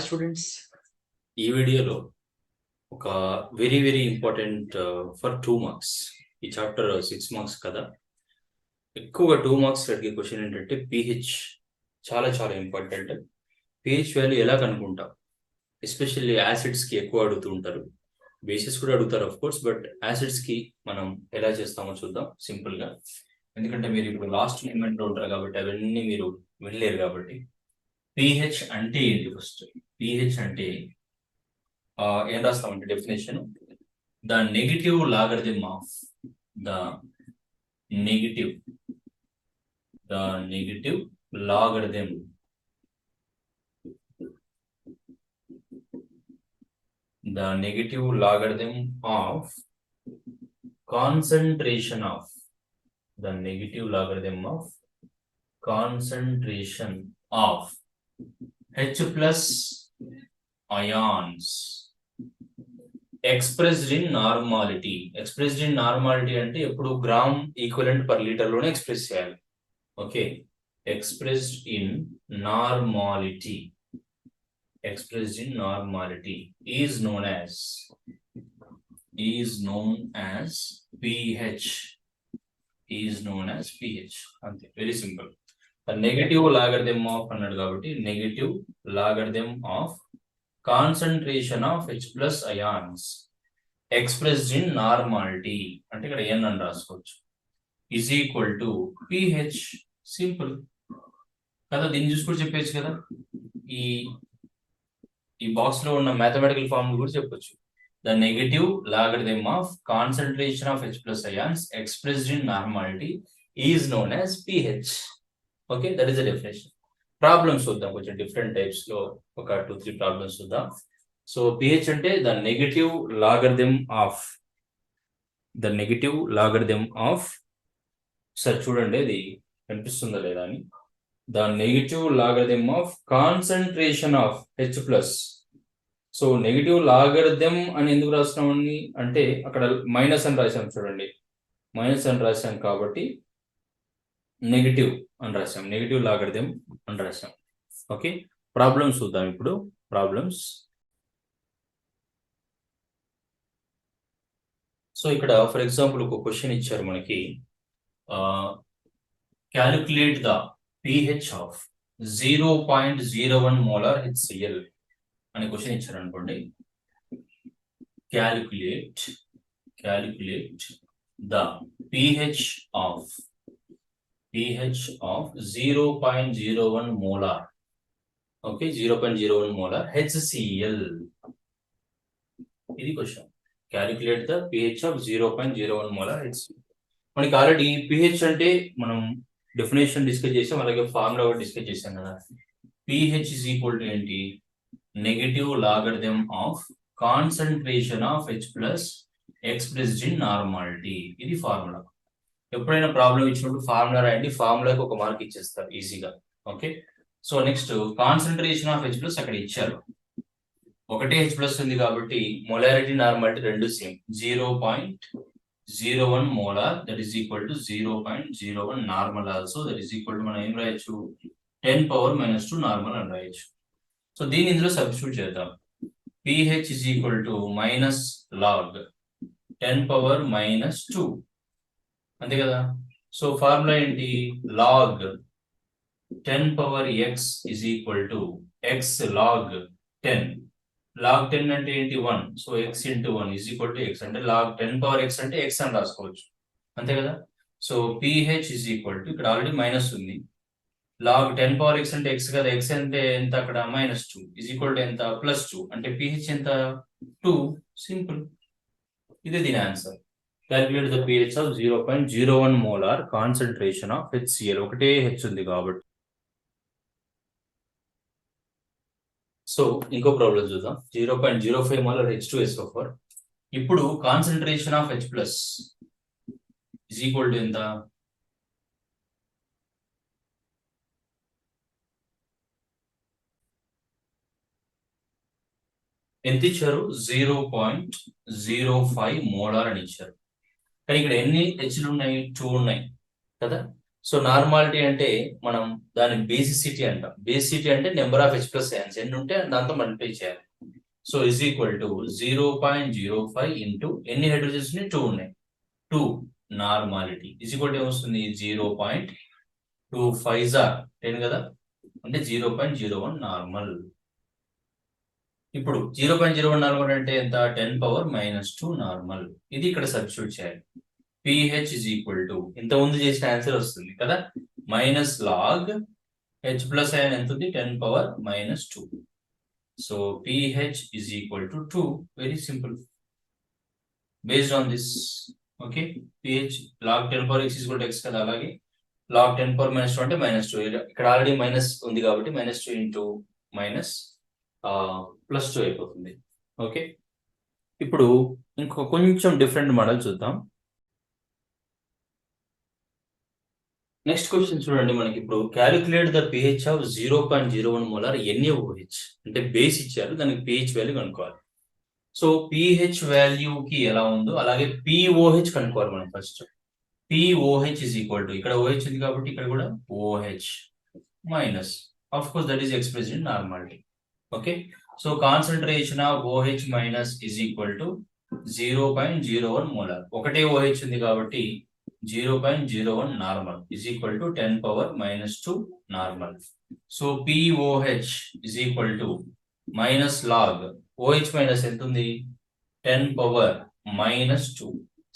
Students, ఈ వీడియోలో ఒక very very important for 2 marks. ఈ చాప్టర్ 6 మార్క్స్ కదా. ఎక్కువగా 2 మార్క్స్ అడిగే క్వశ్చన్ ఏంటంటే pH. చాలా చాలా ఇంపార్టెంట్. pH వాల్యూ ఎలా కనుక్కుంటాం? ఎస్పెషల్లీ యాసిడ్స్కి ఎక్కువ అడుగుతూ ఉంటారు, బేసిస్ కూడా అడుగుతారు ఆఫ్ కోర్స్, బట్ యాసిడ్స్కి మనం ఎలా చేస్తామో చూద్దాం సింపుల్గా. ఎందుకంటే మీరు ఇప్పుడు లాస్ట్ మూమెంట్లో ఉంటారు కాబట్టి అవన్నీ మీరు వినలేరు కాబట్టి. pH అంటే ఏంటి? ఫస్ట్ pH అంటే ఏం రాస్తామంటే definition, the negative logarithm of the negative logarithm of concentration of H plus ions expressed in normality. Expressed in normality అంటే ఎప్పుడు గ్రామ్ ఈక్వలెంట్ పర్ లీటర్ లోనే ఎక్స్ప్రెస్ చేయాలి. Okay, expressed in normality is known as pH. అంతే, very simple. Negative logarithm of అన్నాడు కాబట్టి negative logarithm of concentration of H plus ions expressed in normality అంటే ఇక్కడ n అని రాసుకోవచ్చు, is equal to pH. Simple కదా, దీన్ని చూసి కూడా చెప్పచ్చు కదా. ఈ బాక్స్ లో ఉన్న మ్యాథమెటికల్ ఫార్ములా కూడా చెప్పొచ్చు. The negative logarithm of concentration of H plus ions expressed in normality is known as pH. Okay, that is the definition. Problems చూద్దాం, కొంచెం డిఫరెంట్ టైప్స్ లో ఒక 2-3 ప్రాబ్లమ్స్ చూద్దాం. సో pH అంటే the negative logarithm of sir చూడండి అది కనిపిస్తుందా లేదా అని. The negative logarithm of concentration of H plus. So negative logarithm అని ఎందుకు రాస్తున్నామని అంటే అక్కడ మైనస్ అని రాసాం, చూడండి మైనస్ అని రాసాం కాబట్టి నెగటివ్ అని రాసాం, నెగటివ్ లాగరిథం అని రాసాం. ఓకే, ప్రాబ్లమ్స్ చూద్దాం ఇప్పుడు. ప్రాబ్లమ్స్, సో ఇక్కడ ఫర్ ఎగ్జాంపుల్ ఒక క్వశ్చన్ ఇచ్చారు మనకి, calculate the pH of 0.01 molar HCl అనే క్వశ్చన్ ఇచ్చారు అనుకోండి. Calculate the pH of 0.01 molar. Okay, 0.01 molar HCl. ఇది question. Calculate the pH of 0.01 molar HCl. మనకి ఆల్రెడీ pH అంటే మనం డెఫినేషన్ డిస్కస్ చేసాం, అలాగే ఫార్ములా కూడా డిస్కస్ చేసాం కదా. pH is equal to ఏంటి? Negative logarithm of concentration of H plus expressed in normality. ఇది ఫార్ములా. ఎప్పుడైనా ప్రాబ్లం ఇచ్చినప్పుడు ఫార్ములా రాయండి, ఫార్ములాకి ఒక మార్క్ ఇచ్చేస్తారు ఈజీగా. Okay, so next concentration of H plus అక్కడ ఇచ్చారు, ఒకటే H ప్లస్ ఉంది కాబట్టి మొలారిటీ నార్మాలిటీ రెండు same. 0.01 molar that is equal to 0.01 normal also, that is equal to మనం ఏం రాయొచ్చు, 10⁻⁻2 నార్మల్ అని రాయొచ్చు. సో దీన్ని ఇందులో సబ్స్టిట్యూట్ చేద్దాం. pH is equal to minus log 10⁻⁻2 అంతే కదా. సో ఫార్ములా ఏంటి? log 10⁻x is equal to x log 10. log 10 అంటే ఏంటి? 1. So x into 1 is equal to x అంటే log 10⁻x అంటే x అని రాసుకోవచ్చు, అంతే కదా. So pH is equal to, ఇక్కడ ఆల్రెడీ మైనస్ ఉంది, log 10⁻x అంటే x కదా, x అంటే ఎంత అక్కడ? -2 is equal to ఎంత? +2 అంటే pH ఎంత? 2. సింపుల్, ఇదే దీని answer. Calculate the pH of 0.01 molar concentration of HCl. ఒకటే H ఉంది కాబట్టి. సో ఇంకో ప్రాబ్లం చూద్దాం. 0.05 మోలార్ H2SO4. ఇప్పుడు concentration of H plus is equal to ఎంత? ఎంత ఇచ్చారు? 0.05 మోలార్ అని ఇచ్చారు. కానీ ఇక్కడ ఎన్ని హెచ్లు ఉన్నాయి? 2 ఉన్నాయి కదా. సో నార్మాలిటీ అంటే మనం దాని బేసిసిటీ అంటాం. బేసిసిటీ అంటే నెంబర్ ఆఫ్ హెచ్ ప్లస్ ఐన్స్ ఎన్ని ఉంటే దాంతో మల్టిప్లై చేయాలి. So is equal to 0.05 into ఎన్ని హైడ్రోజన్స్ 2 ఉన్నాయి, 2 నార్మాలిటీ ఇజ్ ఈక్వల్ టు ఏమొస్తుంది 0.25 10 కదా, అంటే 0.01 నార్మల్. ఇప్పుడు 0.01 నార్మల్ అంటే ఎంత, 10⁻⁻2 నార్మల్. ఇది ఇక్కడ సబ్స్టిట్యూట్ చేయాలి. pH is equal to ఇంత ముందు చేసిన ఆన్సర్ వస్తుంది కదా, మైనస్ లాగ్ హెచ్ ప్లస్ ఐన్ ఎంత ఉంది 10⁻⁻2. So pH is equal to 2. Very simple. Based on this, okay, pH log 10⁻x is equal to x కదా, అలాగే log 10⁻⁻2 అంటే -2. ఇక్కడ ఆల్రెడీ మైనస్ ఉంది కాబట్టి -2 ఇంటూ మైనస్ +2 అయిపోతుంది. ఓకే, ఇప్పుడు ఇంకో కొంచెం డిఫరెంట్ మోడల్ చూద్దాం. నెక్స్ట్ క్వశ్చన్ చూడండి, మనకి ఇప్పుడు calculate the pH of 0.01 molar NaOH అంటే బేస్ ఇచ్చారు, దానికి pH వాల్యూ కనుక్కోవాలి. సో pH వాల్యూకి ఎలా ఉందో అలాగే pOH కనుక్కోవాలి మనం first. pOH is equal to ఇక్కడ OH ఉంది కాబట్టి ఇక్కడ కూడా OH minus, of course that is expressed in normality. Okay, so concentration of OH minus is equal to 0.01 molar. ఒకటే OH ఉంది కాబట్టి 0.01 normal is equal to 10⁻⁻2 normal. So pOH is equal to minus log OH minus ఎంత ఉంది 10⁻⁻2.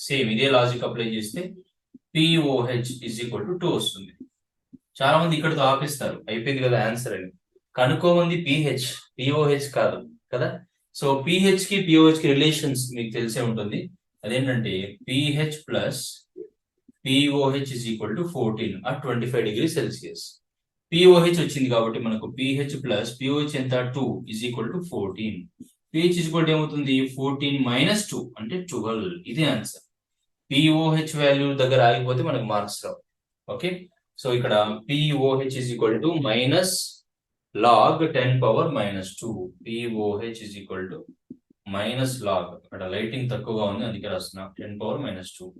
Same ఇదే logic apply చేస్తే pOH is equal to 2 వస్తుంది. చాలా మంది ఇక్కడతో ఆపిస్తారు, అయిపోయింది కదా ఆన్సర్ అని. కనుక్కోమంది pOH కాదు కదా. సో pH కి pOH కి రిలేషన్స్ మీకు తెలిసే ఉంటుంది. అదేంటంటే pH plus pOH is equal to 14 at 25 degrees Celsius. pOH వచ్చింది కాబట్టి మనకు pH plus pOH ఎంత 2 is equal to 14. pH is equal to ఏమవుతుంది 14 - 2 అంటే 12. ఇది ఆన్సర్. pOH వాల్యూ దగ్గర ఆగిపోతే మనకు మార్క్స్ రావు. ఓకే, సో ఇక్కడ pOH is equal to minus log 10⁻⁻2. pOH is equal to minus log, అక్కడ లైటింగ్ తక్కువగా ఉంది అందుకే రాస్తున్నా 10⁻⁻2.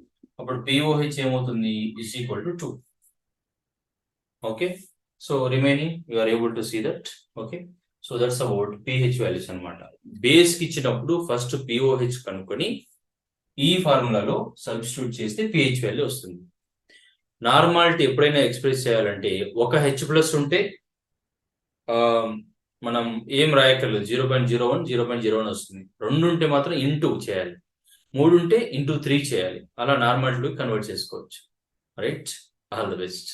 అప్పుడు pOH ఏమవుతుంది is equal to 2. Okay, so remaining you are able to see that. Okay, so that's about pH values అన్నమాట. Base కి ఇచ్చినప్పుడు ఫస్ట్ pOH కనుక్కొని ఈ ఫార్ములాలో సబ్స్టిట్యూట్ చేస్తే pH వాల్యూ వస్తుంది. నార్మాలిటీ ఎప్పుడైనా ఎక్స్ప్రెస్ చేయాలంటే ఒక H ప్లస్ ఉంటే మనం ఏం రాయక్కర్లేదు, 0.01 0.01 వస్తుంది. 2 ఉంటే మాత్రం ఇంటూ చేయాలి, 3 ఉంటే ఇంటూ 3 చేయాలి. అలా నార్మాలిటీలోకి కన్వర్ట్ చేసుకోవచ్చు. Right, all the best.